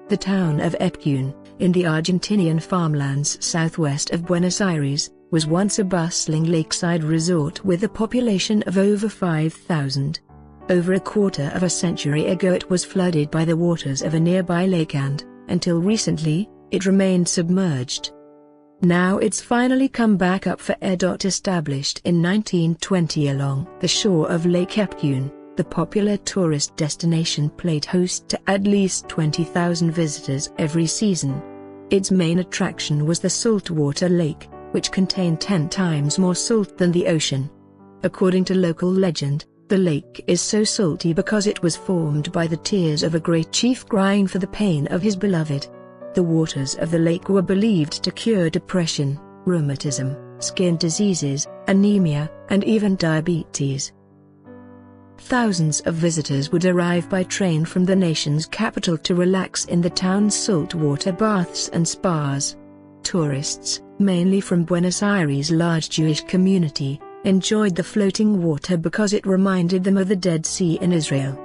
The town of Epecuen, in the Argentinian farmlands southwest of Buenos Aires, was once a bustling lakeside resort with a population of over 5,000. Over a quarter of a century ago it was flooded by the waters of a nearby lake and, until recently, it remained submerged. Now it's finally come back up for air. Established in 1920 along the shore of Lake Epecuen, the popular tourist destination played host to at least 20,000 visitors every season. Its main attraction was the saltwater lake, which contained 10 times more salt than the ocean. According to local legend, the lake is so salty because it was formed by the tears of a great chief crying for the pain of his beloved. The waters of the lake were believed to cure depression, rheumatism, skin diseases, anemia, and even diabetes. Thousands of visitors would arrive by train from the nation's capital to relax in the town's saltwater baths and spas. Tourists, mainly from Buenos Aires' large Jewish community, enjoyed the floating water because it reminded them of the Dead Sea in Israel.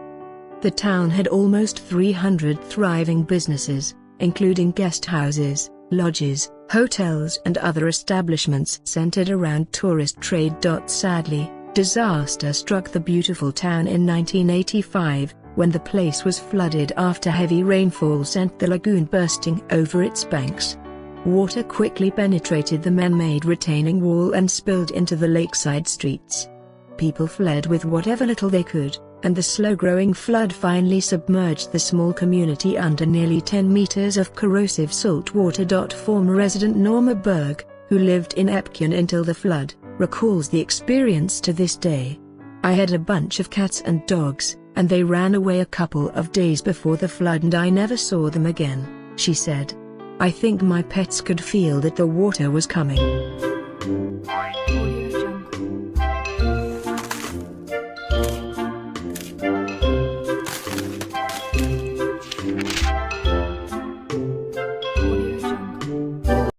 The town had almost 300 thriving businesses, including guesthouses, lodges, hotels and other establishments centered around tourist trade. Sadly, disaster struck the beautiful town in 1985, when the place was flooded after heavy rainfall sent the lagoon bursting over its banks. Water quickly penetrated the man-made retaining wall and spilled into the lakeside streets. People fled with whatever little they could, and the slow-growing flood finally submerged the small community under nearly 10 meters of corrosive salt water. Former resident Norma Berg, who lived in Epecuen until the flood, recalls the experience to this day. "I had a bunch of cats and dogs, and they ran away a couple of days before the flood and I never saw them again," she said. "I think my pets could feel that the water was coming."